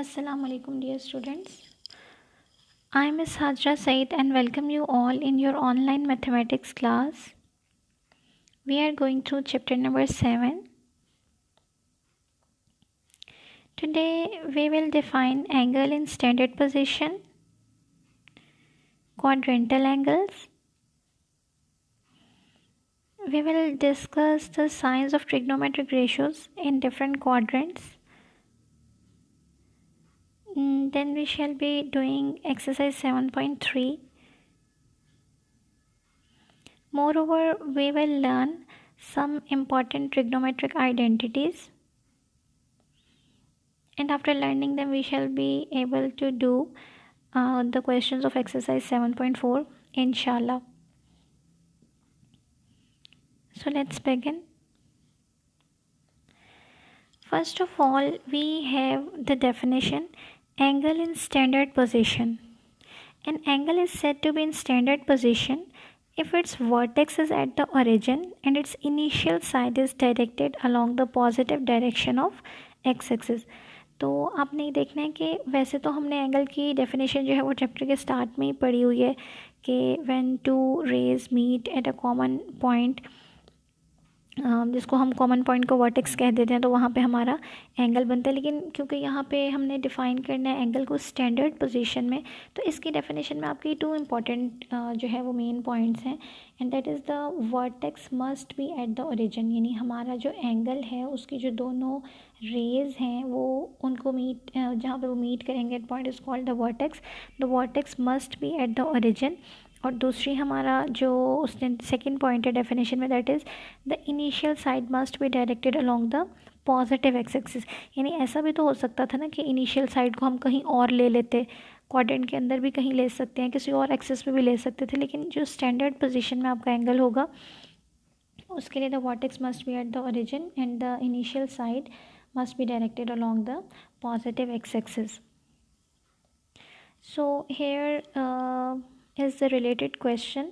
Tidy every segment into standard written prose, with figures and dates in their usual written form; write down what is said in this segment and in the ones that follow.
Assalamu alaikum dear students. I am Ms. Hajra Said and welcome you all in your online mathematics class. We are going through chapter number 7. Today we will define angle in standard position, quadrantal angles. We will discuss the signs of trigonometric ratios in different quadrants. Then we shall be doing exercise 7.3. Moreover, we will learn some important trigonometric identities, and after learning them we shall be able to do the questions of exercise 7.4 inshallah. So let's begin. First of all, we have the definition: angle in standard position. An angle is said to be in standard position if its vertex is at the origin and its initial side is directed along the positive direction of x-axis. तो आपने ये देखना है कि वैसे तो हमने angle की डेफिनेशन जो है वो चैप्टर के स्टार्ट में ही पढ़ी हुई है कि when two rays meet at a common point, जिसको हम कॉमन पॉइंट को वर्टेक्स कह देते हैं, तो वहाँ पे हमारा एंगल बनता है. लेकिन क्योंकि यहाँ पे हमने डिफ़ाइन करना है एंगल को स्टैंडर्ड पोजीशन में, तो इसकी डेफिनेशन में आपकी टू इम्पॉर्टेंट जो है वो मेन पॉइंट्स हैं. And that is the vertex must be at the origin, यानी हमारा जो एंगल है उसकी जो दोनों रेज हैं वो उनको मीट, जहाँ पे वो मीट करेंगे at point is called the vertex. The vertex must be at the origin. और दूसरी हमारा जो उसने सेकेंड पॉइंट है डेफिनेशन में, that is the initial side must be directed along the positive X axis. यानी ऐसा भी तो हो सकता था ना कि इनिशियल साइड को हम कहीं और ले लेते, क्वाड्रेंट के अंदर भी कहीं ले सकते हैं, किसी और एक्सिस पे भी ले सकते थे. लेकिन जो स्टैंडर्ड पोजीशन में आपका एंगल होगा उसके लिए the vertex must be at the origin and the initial side must be directed along the positive x-axis. So here is the related question.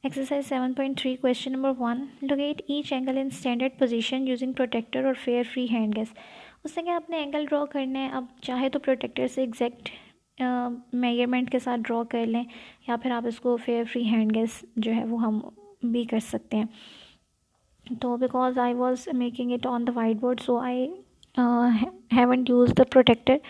Exercise 7.3 question number 1. Locate each angle in standard position using protractor or fair free hand guess. उससे क्या आपने angle draw करना है. अब चाहे तो protector से exact measurement के साथ ड्रॉ कर लें, या फिर आप इसको फेयर फ्री हैंड गेस जो है वो हम भी कर सकते हैं. तो because I was making it on the whiteboard, so I haven't use the protractor.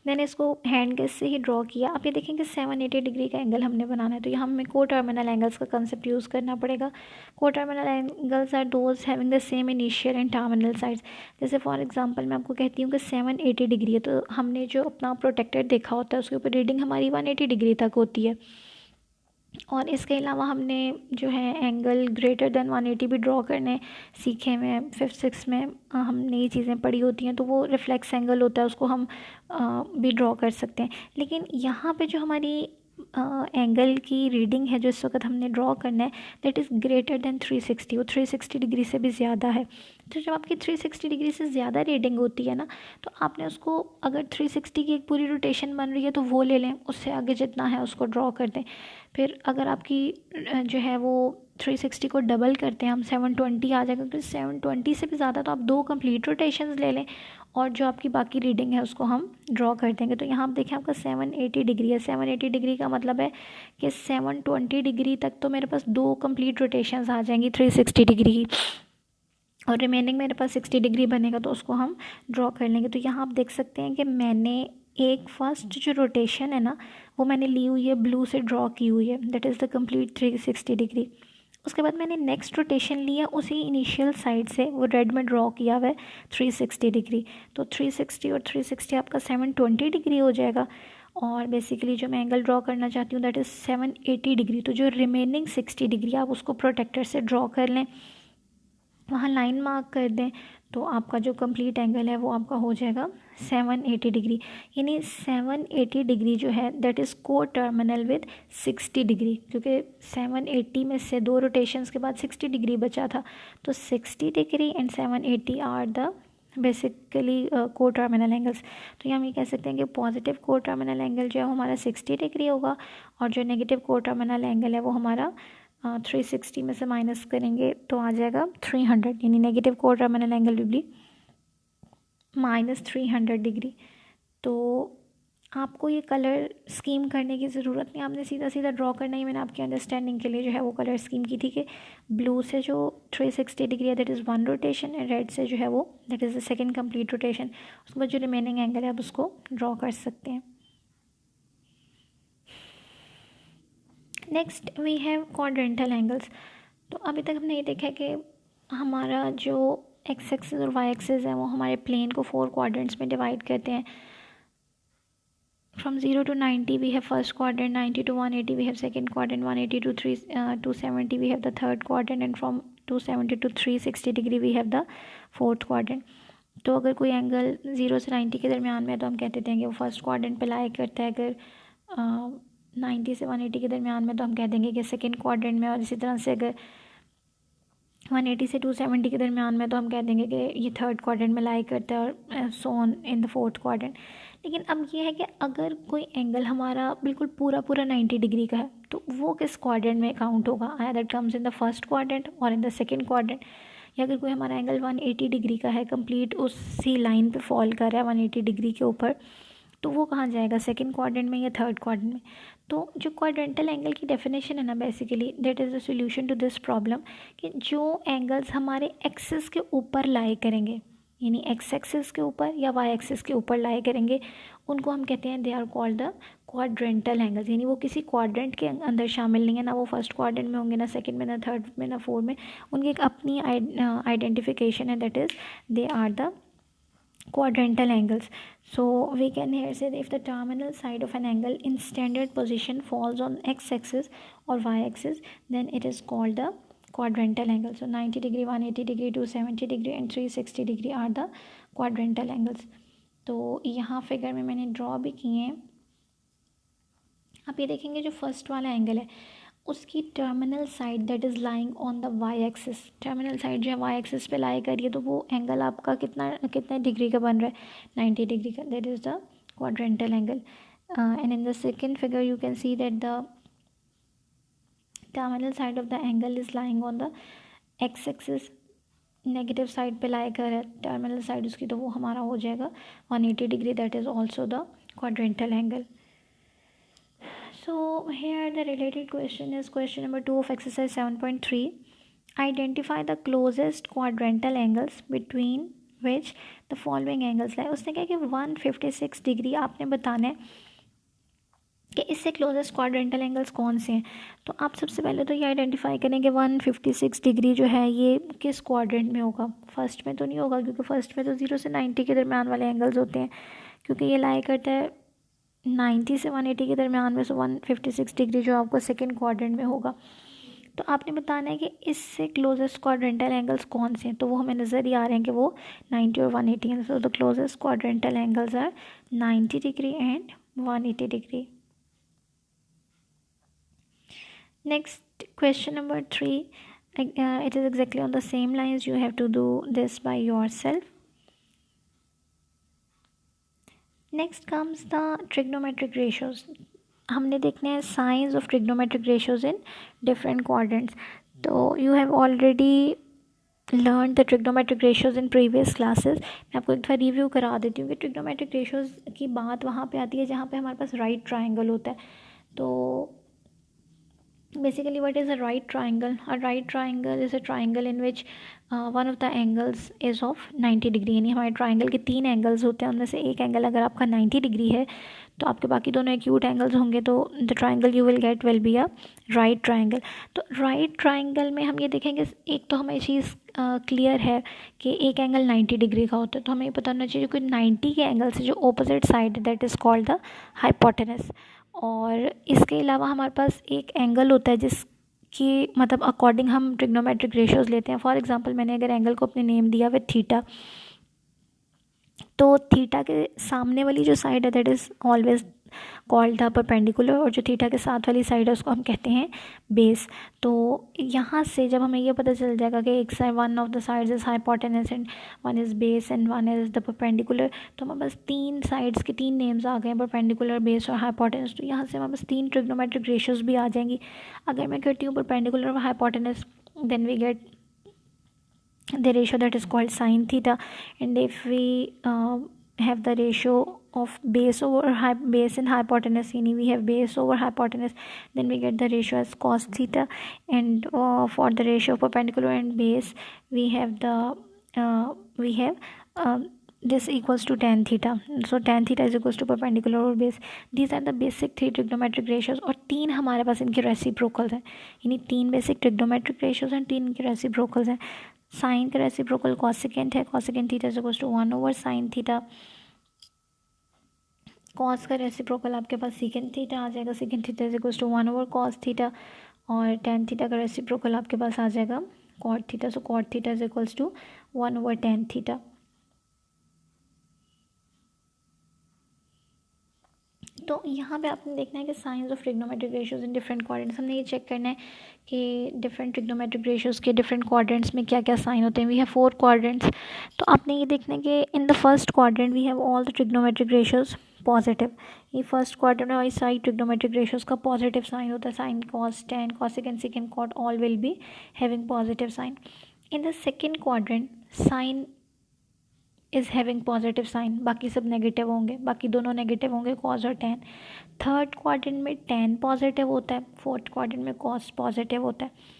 मैंने इसको हैंड गेस से ही ड्रॉ किया. आप ये देखेंगे 780 डिग्री का एंगल हमने बनाना है, तो यहाँ हमें को टर्मिनल एंगल्स का कंसेप्ट यूज़ करना पड़ेगा. Coterminal angles are those having the same initial and terminal sides. जैसे फॉर एग्जांपल मैं आपको कहती हूँ कि 780 डिग्री है, तो हमने जो अपना प्रोटेक्टर देखा होता है उसके ऊपर रीडिंग हमारी 180 डिग्री तक होती है. और इसके अलावा हमने जो है एंगल ग्रेटर देन 180 भी ड्रॉ करने सीखे हुए हैं. 5th-6th में हमने ये चीज़ें पढ़ी होती हैं, तो वो रिफ्लेक्स एंगल होता है, उसको हम भी ड्रॉ कर सकते हैं. लेकिन यहाँ पे जो हमारी एंगल की रीडिंग है जो इस वक्त हमने ड्रॉ करना है, दैट इज़ ग्रेटर देन 360. वो 360 डिग्री से भी ज़्यादा है. तो जब आपकी 360 डिग्री से ज़्यादा रीडिंग होती है ना, तो आपने उसको, अगर 360 की एक पूरी रोटेशन बन रही है तो वो ले लें, उससे आगे जितना है उसको ड्रॉ कर दें. फिर अगर आपकी जो है वो 360 को डबल करते हैं हम, 720 आ जाएगा. क्योंकि 720 से भी ज़्यादा तो आप 2 कंप्लीट रोटेशंस ले लें और जो आपकी बाकी रीडिंग है उसको हम ड्रॉ कर देंगे. तो यहाँ आप देखें आपका 780 डिग्री है. 780 डिग्री का मतलब है कि 720 डिग्री तक तो मेरे पास 2 कंप्लीट रोटेशंस आ जाएंगी 360 डिग्री की, और रिमेनिंग मेरे पास 60 डिग्री बनेगा, तो उसको हम ड्रॉ कर लेंगे. तो यहाँ आप देख सकते हैं कि मैंने एक फर्स्ट जो रोटेशन है ना वो मैंने ली हुई है, ब्लू से ड्रॉ की हुई है, that is the complete 360 degree. उसके बाद मैंने नेक्स्ट रोटेशन लिया उसी इनिशियल साइड से, वो रेड में ड्रॉ किया हुआ है 360 डिग्री. तो 360 और 360 आपका 720 डिग्री हो जाएगा. और बेसिकली जो मैं एंगल ड्रॉ करना चाहती हूँ दैट इज़ 780 डिग्री. तो जो रिमेनिंग 60 डिग्री आप उसको प्रोटेक्टर से ड्रॉ कर लें, वहाँ लाइन मार्क कर दें, तो आपका जो कंप्लीट एंगल है वो आपका हो जाएगा 780 डिग्री. यानी 780 डिग्री जो है दैट इज़ को टर्मिनल विद 60 डिग्री, क्योंकि 780 में से 2 रोटेशंस के बाद 60 डिग्री बचा था. तो 60 degree and 780 are the basically coterminal angles. तो हम ये कह सकते हैं कि पॉजिटिव को टर्मिनल एंगल जो है वो हमारा 60 डिग्री होगा, और जो नेगेटिव को टर्मिनल एंगल है वो हमारा 360 में से माइनस करेंगे तो आ जाएगा 300. यानी नेगेटिव को terminal angle will be -300 degree. तो आपको ये कलर स्कीम करने की ज़रूरत नहीं, आपने सीधा सीधा ड्रॉ करना ही। मैंने आपकी अंडरस्टैंडिंग के लिए जो है वो कलर स्कीम की थी कि ब्लू से जो 360 डिग्री है that is one rotation, and red से जो है वो that is the second complete rotation. उसके बाद जो रिमेनिंग एंगल है आप उसको ड्रॉ कर सकते हैं। Next we have quadrantal angles. तो अभी तक हमने ये देखा है कि हमारा जो एक्स एक्सिस और वाई एक्सिस है वो हमारे प्लेन को 4 क्वाड्रेंट्स में डिवाइड करते हैं। From 0 to 90 we have first quadrant, 90 to 180 we have second quadrant, 180 to 270 we have the third quadrant, and from 270 to 360 degree we have the fourth quadrant. तो अगर कोई एंगल 0 से 90 के दरमियान में है तो हम कहते देंगे वो फर्स्ट क्वाड्रेंट पे लाई करता है। अगर 90 से 180 के दरमियान में तो हम कह देंगे कि सेकेंड क्वाड्रेंट में, और इसी तरह से अगर 180 से 270 के दरमियान में तो हम कह देंगे कि ये थर्ड क्वाड्रेंट में लाई करता है, और so on in the fourth quadrant. लेकिन अब ये है कि अगर कोई एंगल हमारा बिल्कुल पूरा 90 डिग्री का है तो वो किस क्वाड्रेंट में काउंट होगा? आया that comes in the first quadrant और इन द सेकेंड क्वाड्रेंट। या अगर कोई हमारा एंगल 180 डिग्री का है, कंप्लीट उसी लाइन पे फॉल कर रहा है 180 डिग्री के ऊपर, तो वो कहाँ जाएगा? सेकेंड क्वाड्रेंट में या थर्ड क्वाड्रेंट में? तो जो क्वाड्रेंटल एंगल की डेफिनेशन है ना, basically that is the solution to this problem, कि जो एंगल्स हमारे एक्सिस के ऊपर लाई करेंगे, यानी एक्स एक्सिस के ऊपर या वाई एक्सिस के ऊपर लाई करेंगे, उनको हम कहते हैं they are called the quadrantal angles. यानी वो किसी क्वाड्रेंट के अंदर शामिल नहीं है, ना वो फर्स्ट क्वाड्रेंट में होंगे, ना सेकंड में, ना थर्ड में, ना फोर्थ में। उनकी एक अपनी आइडेंटिफिकेशन है, that is they are the quadrantal angles. So we can here say that if the terminal side of an angle in standard position falls on x-axis or y-axis, then it is called the quadrantal angle. So 90 degree, 180 degree, 270 degree and 360 degree are the quadrantal angles. तो यहाँ figure में मैंने draw भी किए हैं। आप ये देखेंगे जो फर्स्ट वाला एंगल है उसकी terminal side that is lying on the Y axis, terminal side जो है वाई एक्सिस पे लाई करिए, तो वो एंगल आपका कितना डिग्री का बन रहा है? 90 डिग्री का। That is the quadrantal angle. And in the second figure you can see that the terminal side of the angle is lying on the x axis, negative side पे लाई कर है टर्मिनल साइड उसकी, तो वो हमारा हो जाएगा 180 degree. That is also the quadrantal angle. So here the related question is question number 2 of exercise 7.3. Identify the closest quadrantal angles between which the following angles lie. उसने कहा कि 156 डिग्री आपने बताना है कि इससे क्लोजेस्ट क्वाड्रेंटल एंगल्स कौन से हैं। तो आप सबसे पहले तो ये आइडेंटिफाई करें कि 156 डिग्री जो है ये किस क्वाड्रेंट में होगा। फर्स्ट में तो नहीं होगा, क्योंकि फर्स्ट में तो 0 से 90 के दरमियान वाले एंगल्स होते हैं, क्योंकि ये लाई करता है 90 से 180 के दरमियान में। सो 156 डिग्री जो आपको सेकेंड क्वाड्रेंट में होगा। तो आपने बताना है कि इससे क्लोजेस्ट क्वाड्रेंटल एंगल्स कौन से हैं, तो वो हमें नज़र ही आ रहे हैं कि वो 90 और 180 हैं। So the closest quadrantal angles are 90 degree and 180 degree. Next question number 3, it is exactly on the same lines. You have to do this by yourself. Next comes the trigonometric ratios. हमने देखने हैं signs of trigonometric ratios in different quadrants. तो you have already learned the trigonometric ratios in previous classes. मैं आपको एक बार review करा देती हूँ कि trigonometric ratios की बात वहाँ पे आती है जहाँ पे हमारे पास right triangle होता है. तो basically what is a right triangle? A right triangle is a triangle in which one of the angles is of 90 degree. यानी हमारे ट्राइंगल के 3 एंगल्स होते हैं, उनमें से एक एंगल अगर आपका 90 डिग्री है तो आपके बाकी दोनों एक्यूट एंगल्स होंगे, तो the triangle you will get will be a right triangle. तो राइट ट्राइंगल में हम ये देखेंगे, एक तो हमें चीज़ क्लियर है कि एक एंगल 90 डिग्री का होता है, तो हमें ये पता होना चाहिए कि 90 के एंगल से जो ऑपोजिट साइड है that is called the hypotenuse. और इसके अलावा हमारे पास एक एंगल होता है जिसकी मतलब अकॉर्डिंग हम ट्रिग्नोमेट्रिक रेशियोज़ लेते हैं. फॉर एग्जांपल मैंने अगर एंगल को अपने नेम दिया विद थीटा, तो थीटा के सामने वाली जो साइड है that is always called the perpendicular, और जो थीटा के साथ वाली साइड है उसको हम कहते हैं बेस. तो यहाँ से जब हमें ये पता चल जाएगा कि एक side one of the sides is hypotenuse and one is base and one is the perpendicular, तो हमारे पास 3 साइड्स के 3 नेम्स आ गए हैं, परपेंडिकुलर, बेस और हाइपोटेनस. तो यहाँ से हमारे पास 3 ट्रिग्नोमेट्रिक रेशियोज़ भी आ जाएंगी. अगर मैं करती हूँ परपेंडिकुलर और hypotenuse, then we get the ratio that is called sin theta, and if we have the ratio of base and hypotenuse, we have base over hypotenuse, then we get the ratio as cos theta. And for the ratio of perpendicular and base, we have this equals to tan theta. So tan theta is equals to perpendicular और base. These are the basic 3 trigonometric ratios, और 3 हमारे पास इनके reciprocals हैं, यानी 3 basic trigonometric ratios हैं, 3 इनके reciprocals हैं. Sign का रेसिप्रोकल कॉसेकेंट है, cosecant theta is equals to 1 over sine theta. Cos का रेसिप्रोकल आपके पास सीकेंट थीटा आ जाएगा, secant theta is equals to 1 over cos theta. और टेन थीटा का रेसिप्रोकल आपके पास आ जाएगा cot theta. So cot theta is equals to 1 over tan theta. तो यहाँ पे आपने देखना है कि signs of trigonometric ratios in different quadrants. हमने ये चेक करना है कि डिफरेंट ट्रिग्नोमेट्रिक रेशियोज के डिफरेंट क्वाड्रेंट्स में क्या क्या साइन होते हैं. We have 4 quadrants. तो आपने ये देखना है कि in the first quadrant we have all the trigonometric ratios positive. ये फर्स्ट क्वाड्रेंट में सारी ट्रिग्नोमेट्रिक रेशियोज का पॉजिटिव साइन होता है. Sine cos tan cosecant secant cot all will be having positive sign. In the second quadrant sine is having positive sign, बाकी सब negative होंगे, बाकी दोनों नेगेटिव होंगे कॉस और टेन. थर्ड क्वाड्रेंट में टेन पॉजिटिव होता है, फोर्थ क्वाड्रेंट में कॉस पॉजिटिव होता है.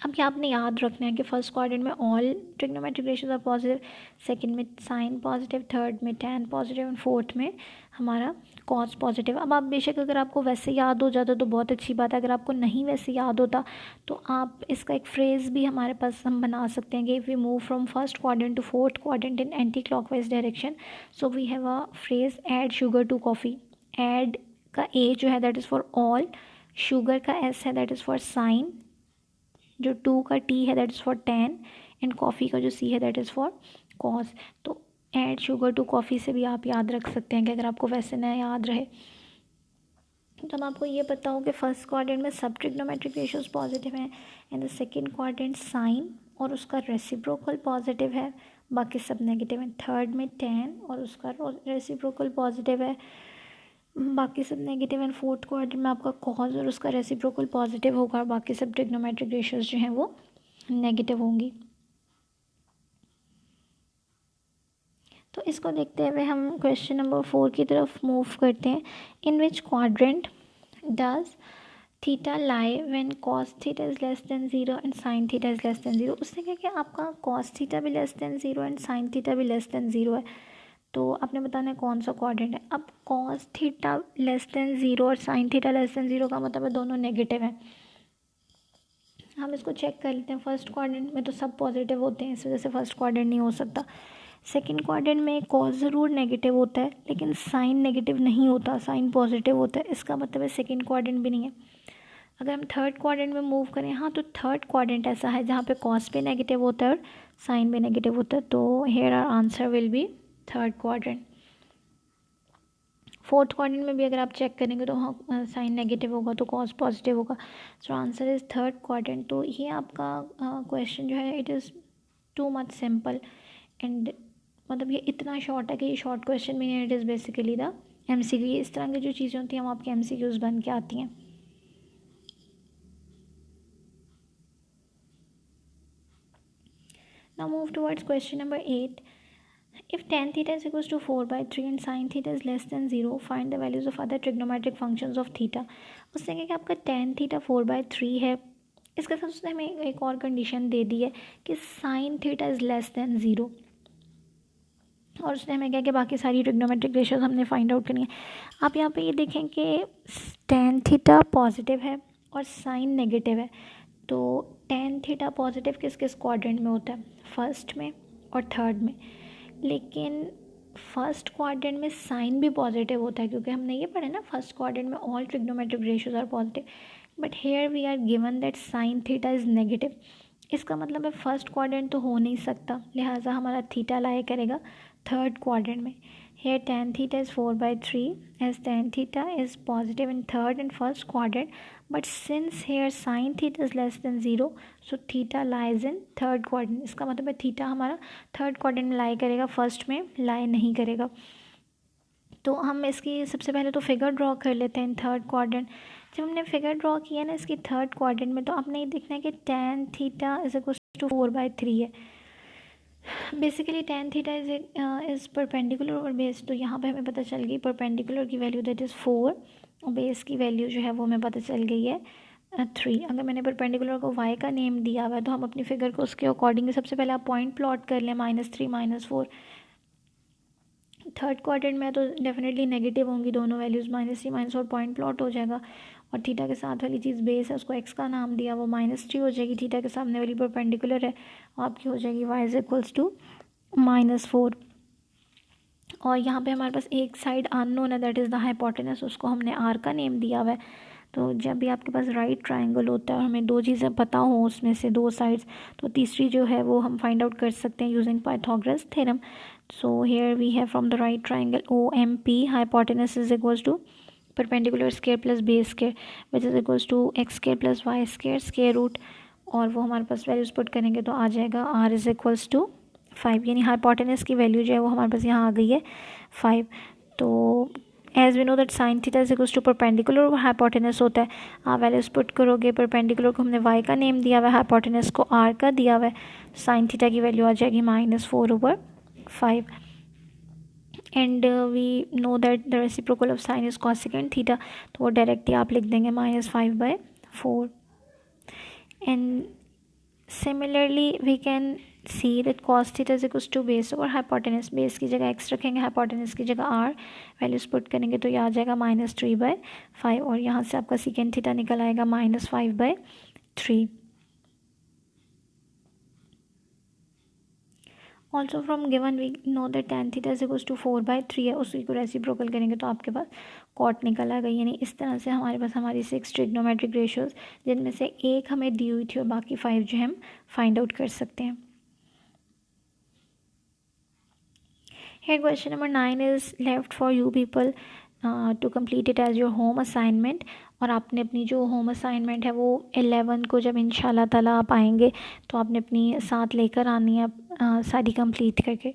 अब ये आपने याद रखना है कि फर्स्ट क्वाड्रेंट में all trigonometric ratios are positive, second में साइन पॉजिटिव, थर्ड में टेन पॉजिटिव एंड फोर्थ में हमारा कॉस पॉजिटिव. अब आप बेशक अगर आपको वैसे याद हो जाता तो बहुत अच्छी बात है, अगर आपको नहीं वैसे याद होता तो आप इसका एक फ्रेज़ भी हमारे पास हम बना सकते हैं कि if we move from first quadrant to fourth quadrant in anti clockwise direction, so we have a phrase add sugar to coffee. Add का ए जो है that is for all, sugar का एस है दैट इज़ फॉर साइन, जो 2 का T है that is for tan, and coffee का जो सी है दैट इज़ फॉर कॉस. तो ऐड शुगर टू कॉफ़ी से भी आप याद रख सकते हैं कि अगर आपको वैसे ना याद रहे तो हम आपको ये पता हो कि फर्स्ट क्वाड्रेंट में सब ट्रिग्नोमेट्रिक रेशियोज पॉजिटिव हैं, and the second quadrant sine और उसका रेसिप्रोकल पॉजिटिव है, बाकी सब नेगेटिव हैं. थर्ड में टेन और उसका रेसिप्रोकल पॉजिटिव है, बाकी सब नेगेटिव. एंड फोर्थ क्वाड्रेंट में आपका कॉज और उसका रेसिप्रोकल पॉजिटिव होगा, और बाकी सब ट्रिग्नोमेट्रिक रेशियोज जो हैं वो नेगेटिव होंगी. तो इसको देखते हुए हम क्वेश्चन नंबर 4 की तरफ मूव करते हैं. In which quadrant does theta lie when cos theta is less than 0 and sine theta is less than 0. उसने कहा कि आपका कॉस थीटा भी less than 0 and sine theta भी लेस देन 0 है, तो आपने बताना है कौन सा क्वाड्रेंट है. अब कॉस थीटा लेस देन 0 और साइन थीटा लेस देन 0 का मतलब है दोनों नेगेटिव हैं. हम इसको चेक कर लेते हैं. फर्स्ट क्वाड्रेंट में तो सब पॉजिटिव होते हैं, इस वजह से फर्स्ट क्वाड्रेंट नहीं हो सकता. सेकेंड क्वाड्रेंट में कॉस ज़रूर नेगेटिव होता है लेकिन साइन नेगेटिव नहीं होता, साइन पॉजिटिव होता है, इसका मतलब है सेकेंड क्वाड्रेंट भी नहीं है. अगर हम थर्ड क्वाड्रेंट में मूव करें, हाँ, तो थर्ड क्वाड्रेंट ऐसा है जहाँ पे कॉस भी नेगेटिव होता है और साइन भी नेगेटिव होता है. तो here are answer will be third quadrant. Fourth quadrant में भी अगर आप चेक करेंगे तो हाँ साइन नेगेटिव होगा तो कॉस पॉजिटिव होगा. So answer is third quadrant. तो ये आपका क्वेश्चन जो है it is too much simple, and मतलब ये इतना शॉर्ट है कि ये शॉर्ट क्वेश्चन भी नहीं, it is basically the MCQ. इस तरह की जो चीज़ें होती हैं वो आपके MCQs बन के आती हैं. Now move towards question number 8. If tan theta is equals to 4 by 3 and sin theta is less than 0, find the values of other trigonometric functions of theta. उसने कहा कि आपका tan theta 4 by 3 है, इसके साथ उसने हमें एक और कंडीशन दे दी है कि sin theta is less than 0, और उसने हमें कहा कि बाकी सारी ट्रिग्नोमेट्रिक रेशियोज हमने फाइंड आउट करनी है. आप यहाँ पे ये देखें कि tan थीटा पॉजिटिव है और साइन नेगेटिव है. तो tan थीटा पॉजिटिव किस किस क्वाड्रेंट में होता है, फर्स्ट में और थर्ड में. लेकिन फर्स्ट क्वाड्रेंट में साइन भी पॉजिटिव होता है, क्योंकि हमने ये पढ़ा ना फर्स्ट क्वाड्रेंट में all trigonometric ratios are positive. But here we are given that sine theta is negative. इसका मतलब है फर्स्ट क्वाड्रेंट तो हो नहीं सकता, लिहाजा हमारा थीटा लाई करेगा थर्ड क्वाड्रेंट में. Here tan theta is 4 by 3 as tan theta is positive in third and first quadrant, but since here sin theta is less than 0, so theta lies in third quadrant. इसका मतलब है theta हमारा third quadrant में लाई करेगा, first में लाई नहीं करेगा. तो हम इसकी सबसे पहले तो फिगर ड्रॉ कर लेते हैं इन थर्ड क्वाड्रेंट. जब हमने फिगर ड्रॉ किया ना इसकी थर्ड क्वाड्रेंट में, तो आपने ये देखना है कि tan theta is equal to 4 by 3 है. Basically tan theta is perpendicular और बेस, तो यहाँ पे हमें पता चल गई परपेंडिकुलर की वैल्यू दैट इज़ 4 और बेस की वैल्यू जो है वो हमें पता चल गई है 3। अगर मैंने परपेंडिकुलर को y का नेम दिया हुआ है तो हम अपनी फिगर को उसके अकॉर्डिंग सबसे पहले आप पॉइंट प्लॉट कर लें -3 -4। थर्ड क्वाड्रेंट में तो डेफिनेटली नेगेटिव होंगी दोनों वैल्यूज़, -3 -4 पॉइंट प्लॉट हो जाएगा। और थीटा के साथ वाली चीज़ बेस है, उसको एक्स का नाम दिया, वो -3 हो जाएगी। थीटा के सामने वाली परपेंडिकुलर है, आपकी हो जाएगी y इज इक्वल्स टू -4। और यहाँ पे हमारे पास एक साइड अननोन है दैट इज़ द हाइपोटेनस, उसको हमने r का नेम दिया हुआ है। तो जब भी आपके पास राइट ट्राइंगल होता है और हमें दो चीज़ें पता हो उसमें से दो साइड्स, तो तीसरी जो है वो हम फाइंड आउट कर सकते हैं using Pythagoras theorem. So here we have from the right triangle OMP hypotenuse is equals to perpendicular square plus base square which is equals to x square plus y square square root, और वो हमारे पास values put करेंगे तो आ जाएगा r is equals to 5, यानी hypotenuse की value जो है वो हमारे पास यहाँ आ गई है 5। तो as we know that sine theta is equals to perpendicular और हाइपोटेनस होता है, आप वैल्यूज पुट करोगे। परपेंडिकुलर को हमने y का नेम दिया हुआ है, हाइपोटेनस को r का दिया हुआ है। साइन थीटा की वैल्यू आ जाएगी -4/5 and we know that the reciprocal of sine is cosecant theta, तो वो डायरेक्टली आप लिख देंगे -5/4। And similarly we can see that cos theta is equals to base और हाइपोटेनस, बेस की जगह x रखेंगे, हाइपोटेनस की जगह r, वैल्यूज पुट करेंगे तो ये आ जाएगा -3/5 और यहाँ से आपका सेकेंड थीटा निकल आएगा -5/3। Also from given we know that tan theta is equals to 4/3 है, उसी को रेसिप्रोकल करेंगे तो आपके पास कॉट निकल आएगा। यानी इस तरह से हमारे पास हमारी 6 ट्रिग्नोमेट्रिक रेशियोज, जिनमें से एक हमें दी हुई थी और बाकी 5 जो हम फाइंड आउट कर सकते हैं। Here question number 9 is left for you people to complete it as your home assignment। और आपने अपनी जो होम असाइनमेंट है वो 11 को जब इंशाल्लाह ताला आप आएंगे तो आपने अपनी साथ लेकर आनी है सारी कंप्लीट करके।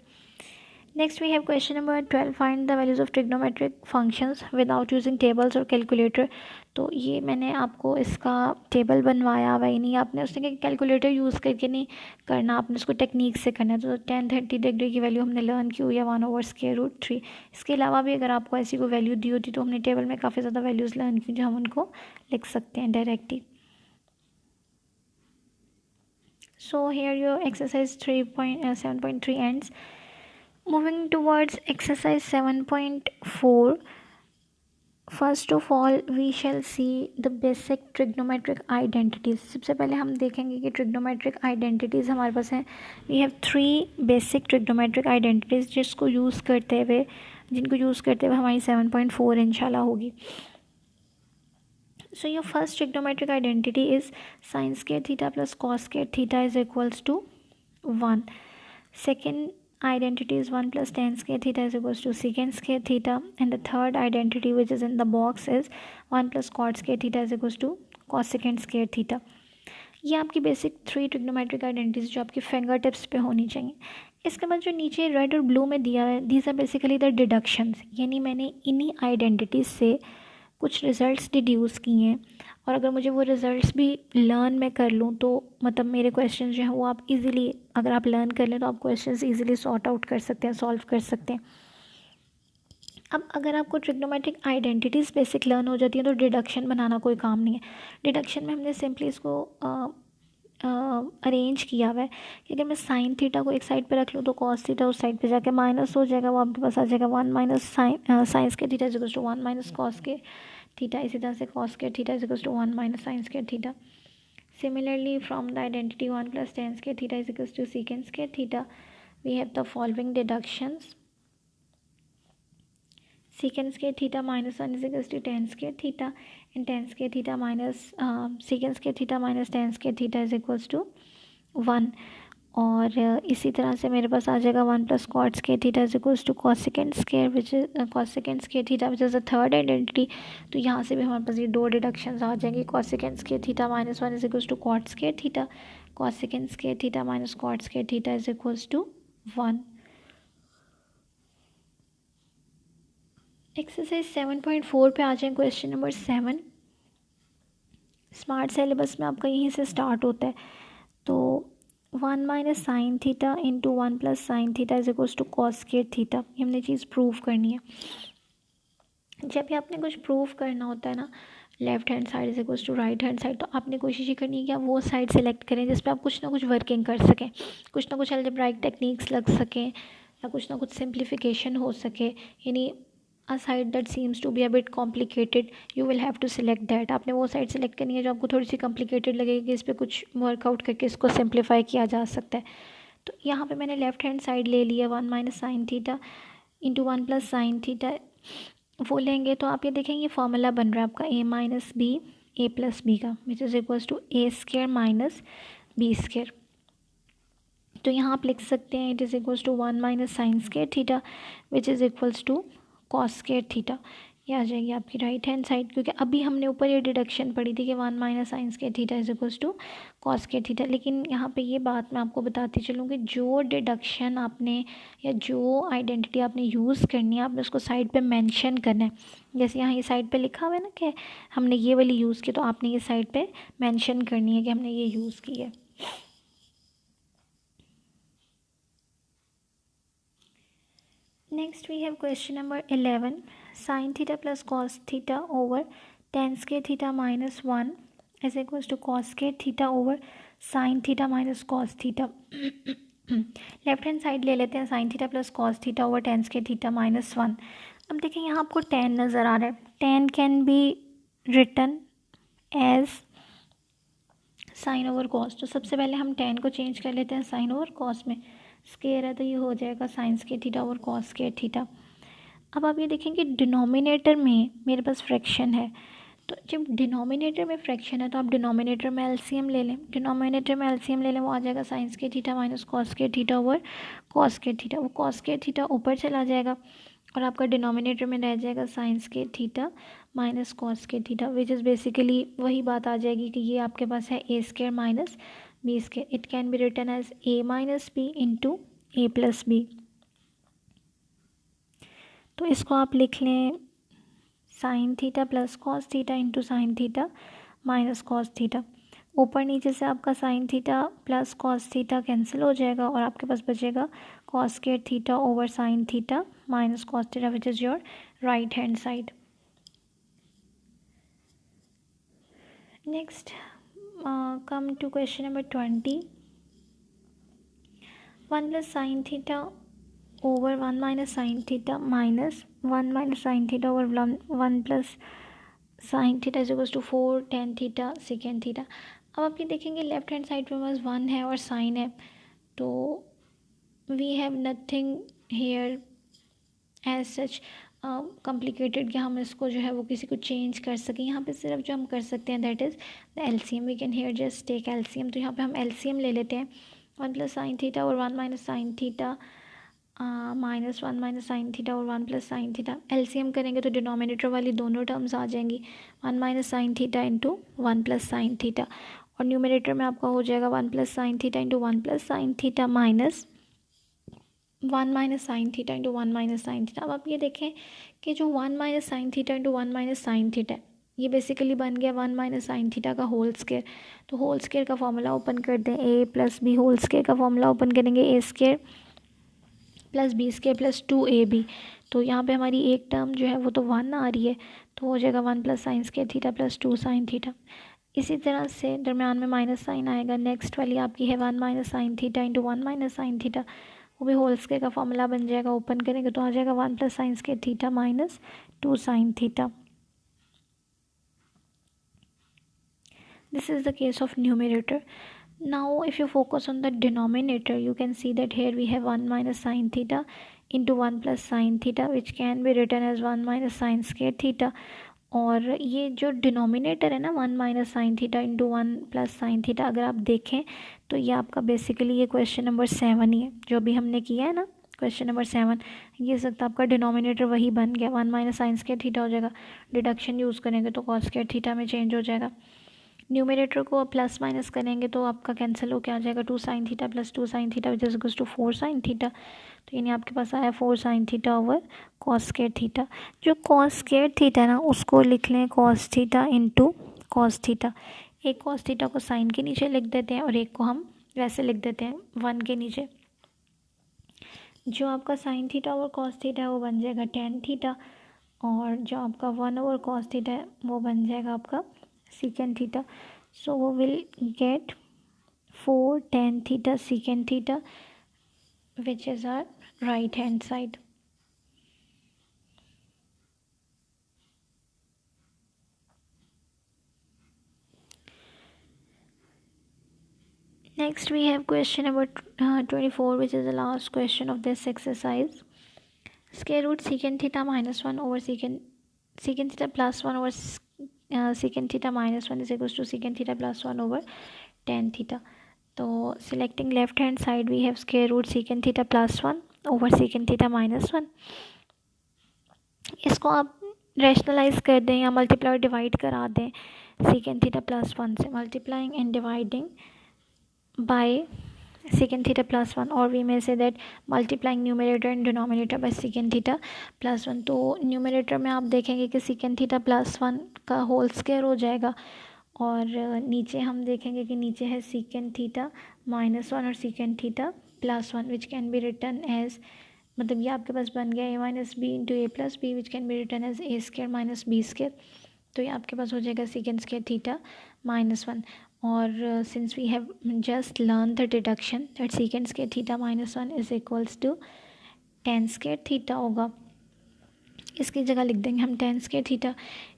Next we have question number 12, find the values of trigonometric functions without using tables और कैलकुलेटर। तो ये मैंने आपको इसका टेबल बनवाया हुआ ही नहीं, आपने उसने कैलकुलेटर यूज़ करके नहीं करना, आपने उसको टेक्निक से करना है। तो tan 30 डिग्री की वैल्यू हमने लर्न की हुई है 1/√3। इसके अलावा भी अगर आपको ऐसी कोई वैल्यू दी होती तो हमने टेबल में काफ़ी ज़्यादा वैल्यूज़ लर्न की जो हम उनको लिख सकते हैं directly. So here your exercise 7.3 ends. Moving towards exercise 7.4, first of all we shall see the basic trigonometric identities. सबसे पहले हम देखेंगे कि ट्रिग्नोमेट्रिक आइडेंटिटीज़ हमारे पास हैं। We have 3 basic trigonometric identities जिनको यूज़ करते हुए हमारी 7.4 इंशाल्लाह होगी। So your first trigonometric identity is sine square theta plus cos square theta is equals to 1। Second identity is 1 plus tan square theta is equals to secant square theta, and the third identity which is in the box is 1 plus cot square theta is equals to cosecant square theta। ये आपकी basic 3 trigonometric identities जो आपकी finger tips पे होनी चाहिए। इसके बाद जो नीचे रेड और ब्लू में दिया है, these are basically the deductions, यानी मैंने इन्हीं आइडेंटिटीज से कुछ रिज़ल्ट्स डिड्यूस किए हैं, और अगर मुझे वो रिज़ल्ट्स भी लर्न में कर लूँ तो मतलब मेरे क्वेश्चन जो हैं वो आप इजीली, अगर आप लर्न कर लें तो आप क्वेश्चंस इजीली सॉर्ट आउट कर सकते हैं, सॉल्व कर सकते हैं। अब अगर आपको ट्रिग्नोमेट्रिक आइडेंटिटीज़ बेसिक लर्न हो जाती है तो डिडक्शन बनाना कोई काम नहीं है। डिडक्शन में हमने सिंपली इसको अरेंज किया हुआ है कि अगर मैं साइन थीटा को एक साइड पे रख लूँ तो कॉस थीटा उस साइड पे जाके माइनस हो जाएगा, वो आपके पास आ जाएगा 1 माइनस साइंस के theta is equals to 1 minus cos के थीटा। इसी तरह से कॉस के theta is equals to 1 minus साइंस के theta. Similarly, from the identity 1 plus tan square theta is equals to secant square theta, we have the following deductions. Secant square theta minus 1 is equals to tan square theta, and tan square theta minus secant square theta minus tan square theta is equals to 1। और इसी तरह से मेरे पास आ जाएगा 1 plus cot square theta is equals to cosecant square which is cosecant square theta which is the third identity. तो यहाँ से भी हमारे पास ये 2 डिडक्शंस आ जाएंगे। Cosecant square theta minus 1 is equals to cot square theta, cosecant square theta minus cot square theta is equals to 1। Exercise 7.4 पे आ जाए क्वेश्चन नंबर 7। स्मार्ट सिलेबस में आपका यहीं से स्टार्ट होता है। तो 1 minus sine theta into 1 plus sine theta is equals to cos square theta. ये हमने चीज़ प्रूव करनी है। जब भी आपने कुछ प्रूव करना होता है ना, left hand side is equals to right hand side, तो आपने कोशिश ये करनी है कि आप वो साइड सेलेक्ट करें जिस पे आप कुछ ना कुछ वर्किंग कर सकें, कुछ ना कुछ अलजेब्राइक टेक्निक्स लग सकें या कुछ ना कुछ सिंप्लीफिकेशन हो सके। यानी a side that seems to be a bit complicated, you will have to select that. आपने वो साइड सेलेक्ट करनी है जो आपको थोड़ी सी कॉम्प्लिकेटेड लगेगी कि इस पर कुछ वर्कआउट करके इसको सिंप्लीफाई किया जा सकता है। तो यहाँ पे मैंने लेफ्ट हैंड साइड ले लिया 1 minus sine theta into 1 plus sine theta, वो लेंगे तो आप ये देखेंगे फॉर्मूला बन रहा है आपका a minus b a plus b का, which is equals to a square minus B square. तो यहाँ आप लिख सकते हैं it is equals to 1 minus sine square theta which is equals to cos square theta. ये आ जाएगी आपकी राइट हैंड साइड, क्योंकि अभी हमने ऊपर ये डिडक्शन पढ़ी थी कि 1 minus sine square theta is equals to cos square theta. लेकिन यहाँ पे ये बात मैं आपको बताती चलूँ कि जो डिडक्शन आपने या जो आइडेंटिटी आपने यूज़ करनी है, आपने उसको साइड पे मेंशन करना है। जैसे यहाँ ये साइड पे लिखा हुआ है ना कि हमने ये वाली यूज़ की, तो आपने ये साइड पे मेंशन करनी है कि हमने ये यूज़ की है। Next we have question number 11. Sin theta plus cos theta over tan square theta minus 1 is equals to cos square theta over sin theta minus cos theta. Left hand side ले लेते हैं sin theta plus cos theta over tan square theta minus 1. अब देखें यहाँ आपको tan नज़र आ रहा है. tan can be written as sin over cos. तो सबसे पहले हम tan को चेंज कर लेते हैं sin over cos में. स्केयर है तो ये हो जाएगा साइन स्क्वायर थीटा और कॉस स्क्वायर थीटा। अब आप ये देखेंगे डिनोमिनेटर में मेरे पास फ्रैक्शन है, तो जब डिनोमिनेटर में फ्रैक्शन है तो आप डिनोमिनेटर में एलसीएम ले लें। डिनोमिनेटर में एलसीएम ले लें, वो आ जाएगा sine square theta minus cos square theta over cos square theta. वो कॉस स्क्वायर थीटा ऊपर चला जाएगा और आपका डिनोमिनेटर में रह जाएगा sine square theta minus cos square theta, which is basically वही बात आ जाएगी कि ये आपके पास है a square minus b square. It can be written as a minus B into A plus b. तो इसको आप लिख लें sign theta plus cos theta into sine theta minus cos theta. ऊपर नीचे से आपका sign theta plus cos theta cancel हो जाएगा और आपके पास बचेगा cos square theta over sine theta minus cos theta, which is your right hand side. Next come to question number 20. 1 plus sin theta over 1 minus sin theta minus 1 minus sin theta over 1 plus sin theta is equals to 4 tan theta secant theta. अब आप ये देखेंगे left hand side में बस 1 है और sine है, तो we have nothing here as such complicated कि हम इसको जो है वो किसी को चेंज कर सकें. यहाँ पे सिर्फ जो हम कर सकते हैं that is the LCM. We can here just take LCM. तो यहाँ पे हम एलसीएम ले लेते हैं 1 प्लस साइन थीटा और 1 minus sine theta minus 1 minus sine theta और 1 प्लस साइन थीटा. एलसीएम करेंगे तो डिनोमिनेटर वाली दोनों टर्म्स आ जाएंगी 1 minus sine theta into 1 plus sine theta, और न्यूमिनेटर में आपका हो जाएगा 1 plus sine theta into 1 plus sine theta minus 1 minus sine theta into 1 minus sine theta. अब आप ये देखें कि जो 1 minus sine theta into 1 minus sine theta है, ये बेसिकली बन गया 1 माइनस साइन थीटा का होल स्क्वायर. तो होल स्क्वायर का फॉर्मूला ओपन कर दें, a plus b whole square का फॉर्मूला ओपन करेंगे, a square plus b square plus 2ab. तो यहाँ पे हमारी एक टर्म जो है वो तो 1 आ रही है, तो हो जाएगा 1 plus sign square theta plus 2 sine theta. इसी तरह से दरम्यान में माइनस साइन आएगा. नेक्स्ट वाली आपकी है 1 minus sine theta into 1 minus sine theta, वो भी होल स्क्वायर का फॉर्मूला बन जाएगा. ओपन करेंगे तो आ जाएगा 1 plus sign square theta minus 2 sine theta. This is the case of numerator. Now if you focus on the denominator, you can see that here we have 1 minus sin theta into 1 plus sin theta, which can be written as 1 minus sin square theta. और ये जो denominator है ना 1 minus sine theta into 1 plus sine theta, अगर आप देखें तो ये आपका बेसिकली ये क्वेश्चन नंबर 7 ही है जो भी हमने किया है ना, क्वेश्चन नंबर 7. ये सकता आपका डिनोमिनेटर वही बन गया, 1 माइनस साइन स्क्वायर थीटा हो जाएगा. डिडक्शन यूज़ करेंगे तो कॉस स्क्वायर थीटा में चेंज हो जाएगा. न्यूमिनेटर को प्लस माइनस करेंगे तो आपका कैंसिल होकर आ जाएगा 2 sine theta plus 2 sine theta, which is equals to 4 sine theta. तो यानी आपके पास आया 4 sine theta over cos square theta. जो कॉस स्क्वायर थीटा ना उसको लिख लें cos theta into cos theta. एक कॉस थीटा को साइन के नीचे लिख देते हैं और एक को हम वैसे लिख देते हैं 1 के नीचे। जो आपका sign theta over cos theta है वो बन जाएगा टेन थीटा, और जो आपका 1 ओवर कॉस थीटा है वो बन जाएगा आपका सीकेंड theta. So we will get 4 tan theta secant theta, which is our right hand side. Next we have question number 24, which is the last question of this exercise. Square root secant theta minus 1 over secant theta plus 1 over secant theta minus 1 is equals to secant theta plus 1 over tan theta. तो selecting left hand side we have square root secant theta plus 1 over secant theta minus 1. इसको आप rationalise कर दें या multiply और divide करा दें secant theta plus 1 से, multiplying and dividing by secant theta plus 1, or we may say that multiplying numerator and denominator by secant theta plus 1. तो न्यूमरेटर में आप देखेंगे कि secant theta plus 1 का होल स्क्वायर हो जाएगा, और नीचे हम देखेंगे कि नीचे है secant theta minus 1 और secant theta plus 1, which can be written as, मतलब ये आपके पास बन गया a minus B into A plus B, which can be written as A square minus B square. तो ये आपके पास हो जाएगा सेकेंड स्क्र थीटा माइनस 1. और since we have just learn the deduction that secant square theta minus 1 is equals to tan square theta होगा. इसकी जगह लिख देंगे हम tan square theta.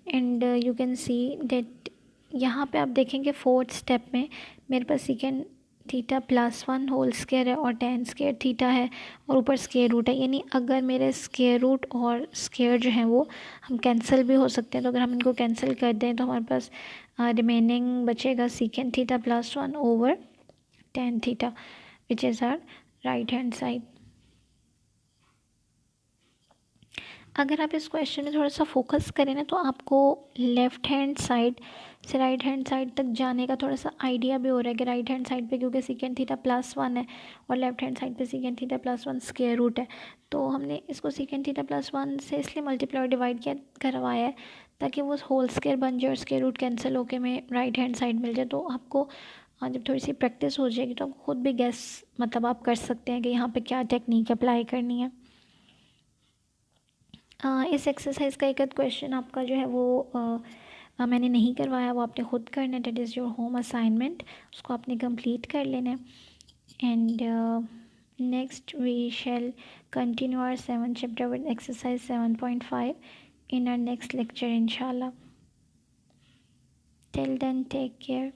And you can see that यहाँ पे आप देखेंगे फोर्थ स्टेप में मेरे पास secant theta plus 1 whole square है और टेन स्क्वायर थीटा है और ऊपर स्क्वायर रूट है. यानी अगर मेरे स्क्वायर रूट और स्क्वायर जो हैं वो हम कैंसिल भी हो सकते हैं. तो अगर हम इनको कैंसिल कर दें तो हमारे पास रिमेनिंग बचेगा second theta plus 1 over tan theta, which is our right hand side. अगर आप इस क्वेश्चन में थोड़ा सा फोकस करें ना तो आपको लेफ़्ट हैंड साइड से राइट हैंड साइड तक जाने का थोड़ा सा आइडिया भी हो रहा है कि राइट हैंड साइड पे क्योंकि सेकेंड थीटा प्लस 1 है और लेफ्ट हैंड साइड पे second theta plus 1 square root है. तो हमने इसको सेकेंड थीटा प्लस 1 से इसलिए मल्टीप्लाई और डिवाइड किया करवाया है ताकि वो होल स्क्वायर बन जाए और स्क्वायर रूट कैंसिल होकर में राइट हैंड साइड मिल जाए. तो आपको जब थोड़ी सी प्रैक्टिस हो जाएगी तो आप खुद भी गेस मतलब आप कर सकते हैं कि यहाँ पर क्या टेक्निक अप्लाई करनी है. इस एक्सरसाइज का एक क्वेश्चन आपका जो है वो मैंने नहीं करवाया, वो आपने खुद करना है. That is your home assignment, उसको आपने कंप्लीट कर लेना है. And next we shall continue our 7th chapter with exercise 7.5 in our next lecture inshallah. Till then, take care.